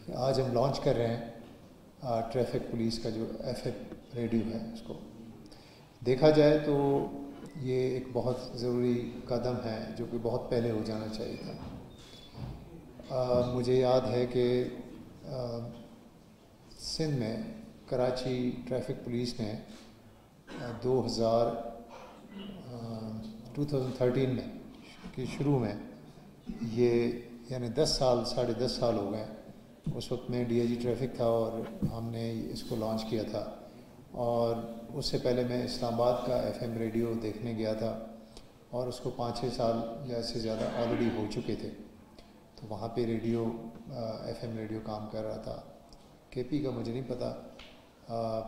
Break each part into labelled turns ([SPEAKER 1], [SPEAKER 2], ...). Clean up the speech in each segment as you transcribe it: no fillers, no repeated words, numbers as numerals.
[SPEAKER 1] کہ آج ہم لانچ کر رہے ہیں ٹریفک پولیس کا جو FM ریڈیو ہے. اس کو دیکھا جائے تو یہ ایک بہت ضروری قدم ہے جو کہ بہت پہلے ہو جانا چاہیے تھا. مجھے یاد ہے کہ سندھ میں کراچی ٹریفک پولیس نے 2013 میں کی شروع میں یہ یعنی 10 سال 10.5 سال ہو گئے. اس وقت میں DIG ٹریفک تھا اور ہم نے اس کو لانچ کیا تھا. اور اس سے پہلے میں اسلام آباد کا FM ریڈیو دیکھنے گیا تھا اور اس کو 5-6 سال یا اس سے زیادہ آلریڈی ہو چکے تھے. تو وہاں پہ ریڈیو FM ریڈیو کام کر رہا تھا. KP کا مجھے نہیں پتہ,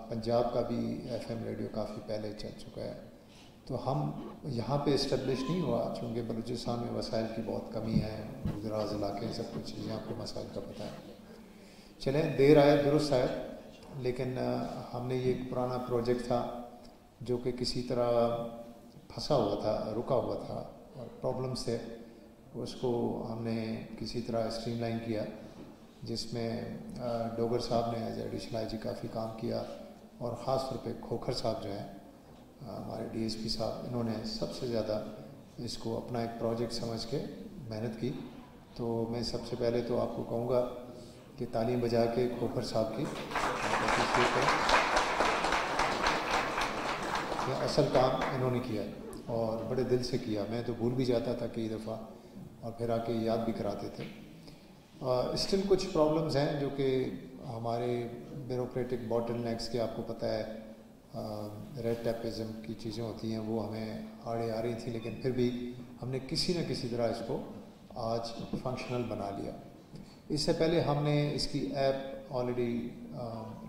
[SPEAKER 1] پنجاب کا بھی FM ریڈیو کافی پہلے چل چکا ہے. تو ہم یہاں پہ اسٹیبلش نہیں ہوا چونکہ بلوچستان میں وسائل کی بہت کمی ہے, دراز علاقے ہیں, سب کچھ یہاں پہ مسائل کا پتہ ہے. چلیں دیر آئے درست آئے, لیکن ہم نے یہ ایک پرانا پروجیکٹ تھا جو کہ کسی طرح پھنسا ہوا تھا, رکا ہوا تھا اور پرابلمس تھے. اس کو ہم نے کسی طرح اسٹریم لائن کیا جس میں ڈوگر صاحب نے ایز ایڈیشنل IG کافی کام کیا اور خاص طور پہ کھوکھر صاحب جو ہیں ہمارے DSP صاحب, انہوں نے سب سے زیادہ اس کو اپنا ایک پروجیکٹ سمجھ کے محنت کی. تو میں سب سے پہلے تو آپ کو کہوں گا کہ تعلیم بجا کے کھوکھر صاحب کی یہ اصل کام انہوں نے کیا اور بڑے دل سے کیا. میں تو بھول بھی جاتا تھا کئی دفعہ اور پھر آ کے یاد بھی کراتے تھے. اسٹل کچھ پرابلمز ہیں جو کہ ہمارے بیوروکریٹک باٹل نیکس کے, آپ کو پتہ ہے ریڈ ٹیپزم کی چیزیں ہوتی ہیں, وہ ہمیں آڑے آ رہی تھیں, لیکن پھر بھی ہم نے کسی نہ کسی طرح اس کو آج فنکشنل بنا لیا. اس سے پہلے ہم نے اس کی ایپ آلریڈی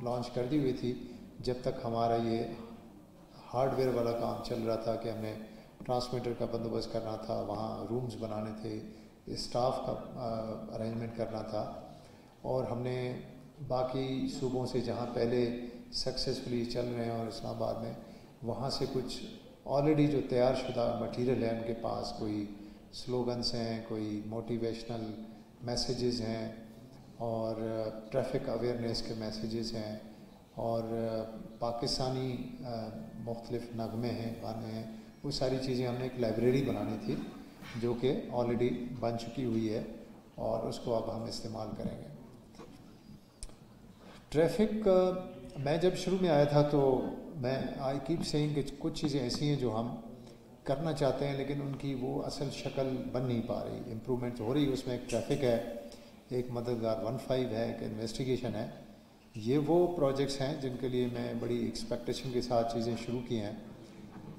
[SPEAKER 1] لانچ کر دی ہوئی تھی جب تک ہمارا یہ ہارڈ ویئر والا کام چل رہا تھا کہ ہم نے ٹرانسمیٹر کا بندوبست کرنا تھا, وہاں رومز بنانے تھے, اسٹاف کا ارینجمنٹ کرنا تھا. اور ہم نے باقی صوبوں سے جہاں پہلے سکسیزفلی چل رہے ہیں اور اسلام آباد میں وہاں سے کچھ آلریڈی جو تیار شدہ مٹیریل ہے ان کے پاس, کوئی سلوگنس ہیں, کوئی موٹیویشنل میسیجز ہیں اور ٹریفک اویئرنیس کے میسیجز ہیں اور پاکستانی مختلف نغمے ہیں, گانے ہیں. وہ ساری چیزیں ہم نے ایک لائبریری بنانی تھی جو کہ آلریڈی بن چکی ہوئی ہے اور اس کو اب ہم استعمال کریں گے. ٹریفک میں جب شروع میں آیا تھا تو میں آئی کیپ سیئنگ کہ کچھ چیزیں ایسی ہیں جو ہم کرنا چاہتے ہیں لیکن ان کی وہ اصل شکل بن نہیں پا رہی. امپرومنٹ ہو رہی ہے, اس میں ایک ٹریفک ہے, ایک مددگار 15 ہے, ایک انویسٹیگیشن ہے. یہ وہ پروجیکٹس ہیں جن کے لیے میں بڑی ایکسپیکٹیشن کے ساتھ چیزیں شروع کی ہیں.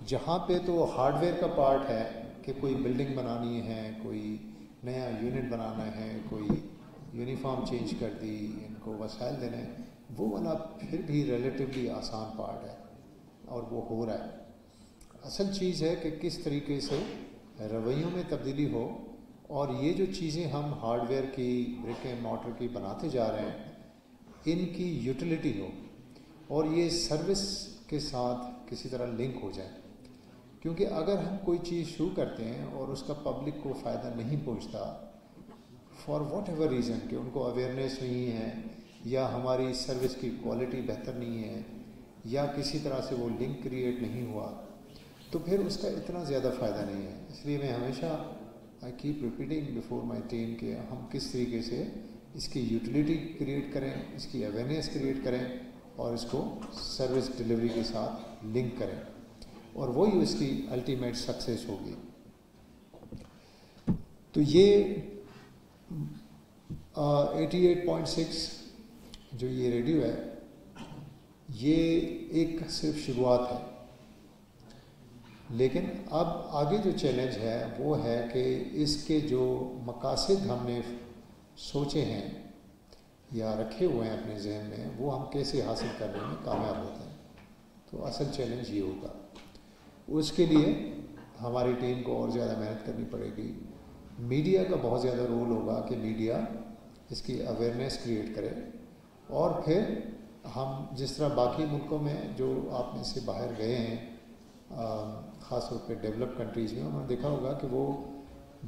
[SPEAKER 1] جہاں پہ تو ہارڈ ویئر کا پارٹ ہے کہ کوئی بلڈنگ بنانی ہے, کوئی نیا یونٹ بنانا ہے, کوئی یونیفارم چینج کر دی, ان کو وسائل دینے, وہ والا پھر بھی ریلیٹیولی آسان پارٹ ہے اور وہ ہو رہا ہے. اصل چیز ہے کہ کس طریقے سے رویوں میں تبدیلی ہو اور یہ جو چیزیں ہم ہارڈ ویئر کی, برک اینڈ مارٹر کی بناتے جا رہے ہیں ان کی یوٹیلیٹی ہو اور یہ سروس کے ساتھ کسی طرح لنک ہو جائے. کیونکہ اگر ہم کوئی چیز شروع کرتے ہیں اور اس کا پبلک کو فائدہ نہیں پہنچتا فار واٹ ایور ریزن کہ ان کو اویئرنیس نہیں ہے یا ہماری سروس کی کوالٹی بہتر نہیں ہے یا کسی طرح سے وہ لنک کریٹ نہیں ہوا, تو پھر اس کا اتنا زیادہ فائدہ نہیں ہے. اس لیے میں ہمیشہ I keep repeating before my team کہ ہم کس طریقے سے اس کی یوٹیلیٹی کریٹ کریں, اس کی اویئرنیس کریٹ کریں اور اس کو سروس ڈلیوری کے ساتھ لنک کریں اور وہی اس کی الٹیمیٹ سکسیس ہوگی. تو یہ 88.6 جو یہ ریڈیو ہے یہ ایک صرف شروعات ہے, لیکن اب آگے جو چیلنج ہے وہ ہے کہ اس کے جو مقاصد ہم نے سوچے ہیں یا رکھے ہوئے ہیں اپنے ذہن میں وہ ہم کیسے حاصل کرنے میں کامیاب ہوتے ہیں. تو اصل چیلنج یہ ہوگا. اس کے لیے ہماری ٹیم کو اور زیادہ محنت کرنی پڑے گی. میڈیا کا بہت زیادہ رول ہوگا کہ میڈیا اس کی اویئرنیس کریٹ کرے اور پھر ہم جس طرح باقی ملکوں میں جو آپ میں سے باہر گئے ہیں خاص طور پہ ڈیولپ کنٹریز میں, انہوں نے دیکھا ہوگا کہ وہ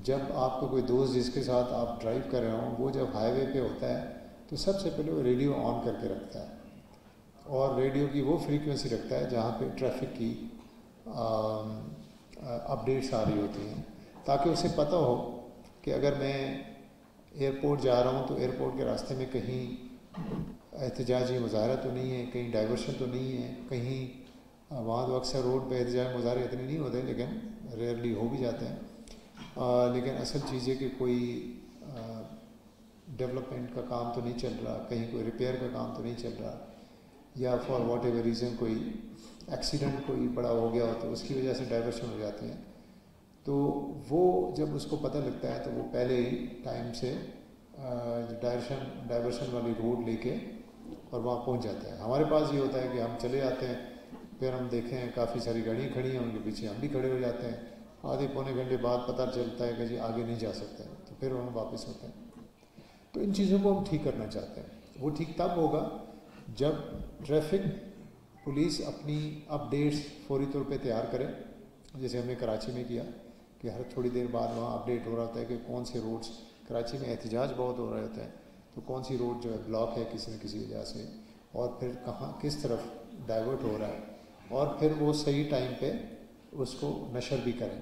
[SPEAKER 1] جب آپ کو کوئی دوست جس کے ساتھ آپ ڈرائیو کر رہے ہوں وہ جب ہائی وے پہ ہوتا ہے تو سب سے پہلے وہ ریڈیو آن کر کے رکھتا ہے اور ریڈیو کی وہ فریکوینسی رکھتا ہے جہاں پہ ٹریفک کی اپڈیٹس آ رہی ہوتی ہیں، تاکہ اسے پتہ ہو کہ اگر میں ایئرپورٹ جا رہا ہوں تو ایئرپورٹ کے راستے میں کہیں احتجاجی مظاہرہ تو نہیں ہے، کہیں ڈائیورشن تو نہیں ہے، کہیں وہاں تو اکثر روڈ پہ احتجاجی مظاہرے اتنے نہیں ہوتے لیکن ریئرلی ہو بھی جاتے ہیں، لیکن اصل چیز ہے کہ کوئی ڈیولپمنٹ کا کام تو نہیں چل رہا، کہیں کوئی ریپیئر کا کام تو نہیں چل رہا، یا فار واٹ ایور ریزن کوئی ایکسیڈنٹ کوئی بڑا ہو گیا ہو تو اس کی وجہ سے ڈائیورشن ہو جاتے ہیں. تو وہ جب اس کو پتہ لگتا ہے تو وہ پہلے ہی ٹائم سے ڈائیورشن والی روڈ لے کے اور وہاں پہنچ جاتا ہے. ہمارے پاس یہ ہوتا ہے کہ ہم چلے جاتے ہیں، پھر ہم دیکھیں کافی ساری گاڑیاں کھڑی ہیں، ان کے پیچھے ہم بھی کھڑے ہو جاتے ہیں، آدھے پونے گھنٹے بعد پتہ چلتا ہے کہ جی آگے نہیں جا سکتے، تو پھر ہم واپس ہوتے ہیں. تو ان چیزوں کو ہم ٹھیک کرنا چاہتے ہیں. وہ ٹھیک تب ہوگا جب ٹریفک پولیس اپنی اپڈیٹس فوری طور پہ تیار کرے، جیسے ہم نے کراچی میں کیا کہ ہر تھوڑی دیر بعد وہاں اپڈیٹ ہو رہا ہوتا ہے کہ کون سے روڈس، کراچی میں احتجاج بہت ہو رہے ہوتے ہیں، تو کون سی روڈ جو ہے بلاک ہے کسی نہ کسی وجہ سے، اور پھر کہاں کس طرف ڈائیورٹ ہو رہا ہے، اور پھر وہ صحیح ٹائم پہ اس کو نشر بھی کریں.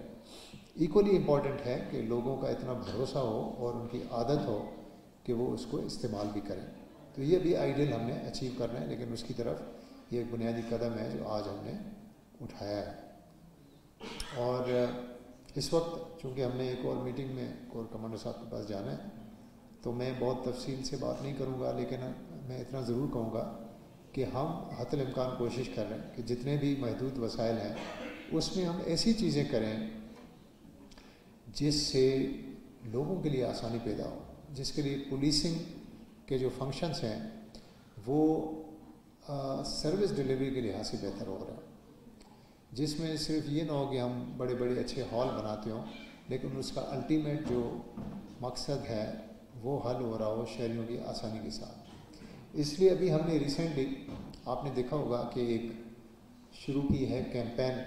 [SPEAKER 1] ایکولی امپورٹنٹ ہے کہ لوگوں کا اتنا بھروسہ ہو اور ان کی عادت ہو کہ وہ اس کو استعمال بھی کریں. تو یہ بھی آئیڈیل ہم نے اچیو کرنا ہے، لیکن اس کی طرف یہ ایک بنیادی قدم ہے جو آج ہم نے اٹھایا ہے. اور اس وقت چونکہ ہم نے ایک اور میٹنگ میں کور کمانڈر صاحب کے پاس جانا ہے، تو میں بہت تفصیل سے بات نہیں کروں گا، لیکن میں اتنا ضرور کہوں گا کہ ہم حتی الامکان کوشش کر رہے ہیں کہ جتنے بھی محدود وسائل ہیں اس میں ہم ایسی چیزیں کریں جس سے لوگوں کے لیے آسانی پیدا ہو، جس کے لیے پولیسنگ کے جو فنکشنز ہیں وہ سروس ڈیلیوری کے لحاظ سے بہتر ہو رہا ہے، جس میں صرف یہ نہ ہو کہ ہم بڑے بڑے اچھے ہال بناتے ہوں لیکن اس کا الٹیمیٹ جو مقصد ہے وہ حل ہو رہا ہو شہریوں کی آسانی کے ساتھ. اس لیے ابھی ہم نے ریسنٹلی آپ نے دیکھا ہوگا کہ ایک شروع کی ہے campaign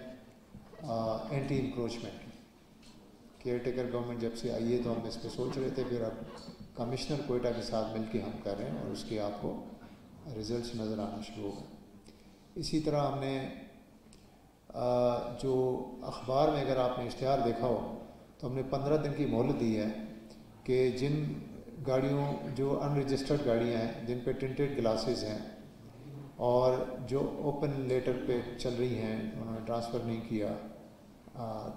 [SPEAKER 1] anti encroachment. Caretaker government جب سے آئی ہے تو ہم اس پہ سوچ رہے تھے، پھر اب کمشنر کوئٹہ کے ساتھ مل کے ہم کر رہے ہیں اور اس کے آپ کو ریزلٹس نظر آنا شروع ہو گئے. اسی طرح ہم نے جو اخبار میں اگر آپ نے اشتہار دیکھا ہو تو ہم نے 15 دن کی مہلت دی ہے کہ جن گاڑیوں جو ان رجسٹرڈ گاڑیاں ہیں جن پہ ٹنٹڈ گلاسز ہیں اور جو اوپن لیٹر پہ چل رہی ہیں، انہوں نے ٹرانسفر نہیں کیا،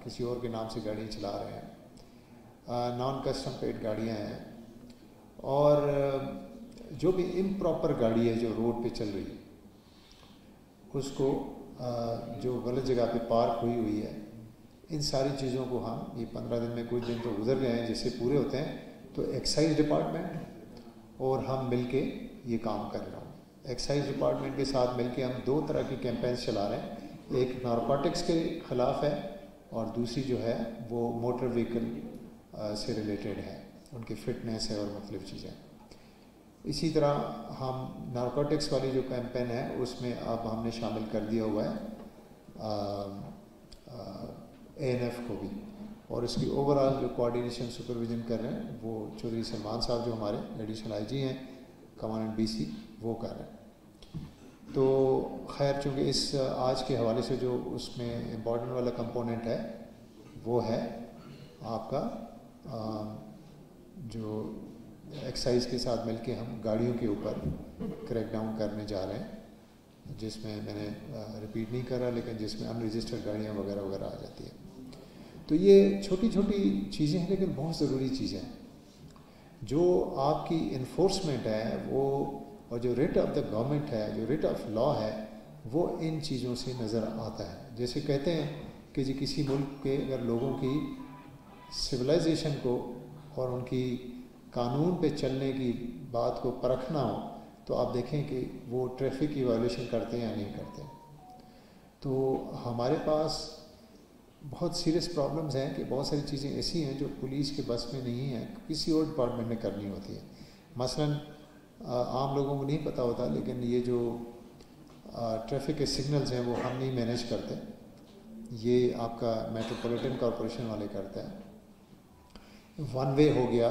[SPEAKER 1] کسی اور کے نام سے گاڑی چلا رہے ہیں، نان کسٹم پیڈ گاڑیاں ہیں، اور جو بھی امپراپر گاڑی ہے جو روڈ پہ چل رہی ہے اس کو جو غلط جگہ پہ پارک ہوئی ہے، ان ساری چیزوں کو ہم یہ 15 دن میں کچھ دن تو گزر گئے ہیں جس سے پورے ہوتے ہیں، تو ایکسائز ڈپارٹمنٹ اور ہم مل کے یہ کام کر رہے ہیں. ایکسائز ڈپارٹمنٹ کے ساتھ مل کے ہم 2 طرح کی کیمپینز چلا رہے ہیں، ایک نارکوٹکس کے خلاف ہے اور دوسری جو ہے وہ موٹر وہیکل سے ریلیٹڈ ہے، ان کی فٹنس ہے اور مختلف چیزیں. اسی طرح ہم نارکوٹکس والی جو کیمپین ہے اس میں اب ہم نے شامل کر دیا ہوا ہے ANF کو بھی، اور اس کی اوور آل جو کوآرڈینیشن سپرویژن کر رہے ہیں وہ چودھری سلمان صاحب جو ہمارے ایڈیشنل IG ہیں کمانڈنٹ BC وہ کر رہے ہیں. تو خیر چونکہ اس آج کے حوالے سے جو اس میں امپورٹنٹ والا کمپوننٹ ہے وہ ہے آپ کا جو ایکسائز کے ساتھ مل کے ہم گاڑیوں کے اوپر کریک ڈاؤن کرنے جا رہے ہیں، جس میں نے ریپیٹ نہیں کرا لیکن جس میں ان رجسٹرڈ گاڑیاں وغیرہ وغیرہ آ جاتی ہیں. تو یہ چھوٹی چھوٹی چیزیں ہیں لیکن بہت ضروری چیزیں ہیں. جو آپ کی انفورسمنٹ ہے وہ اور جو ریٹ آف دا گورنمنٹ ہے، جو ریٹ آف لا ہے، وہ ان چیزوں سے نظر آتا ہے. جیسے کہتے ہیں کہ جی کسی ملک کے اگر لوگوں کی سویلائزیشن کو اور ان کی قانون پہ چلنے کی بات کو پرکھنا ہو تو آپ دیکھیں کہ وہ ٹریفک کی وائلیشن کرتے ہیں یا نہیں کرتے. تو ہمارے پاس بہت سیریس پرابلمز ہیں کہ بہت ساری چیزیں ایسی ہیں جو پولیس کے بس میں نہیں ہیں، کسی اور ڈپارٹمنٹ نے کرنی ہوتی ہے. مثلاً عام لوگوں کو نہیں پتہ ہوتا لیکن یہ جو ٹریفک کے سگنلز ہیں وہ ہم نہیں مینیج کرتے، یہ آپ کا میٹروپولیٹن کارپوریشن والے کرتے ہیں. ون وے ہو گیا،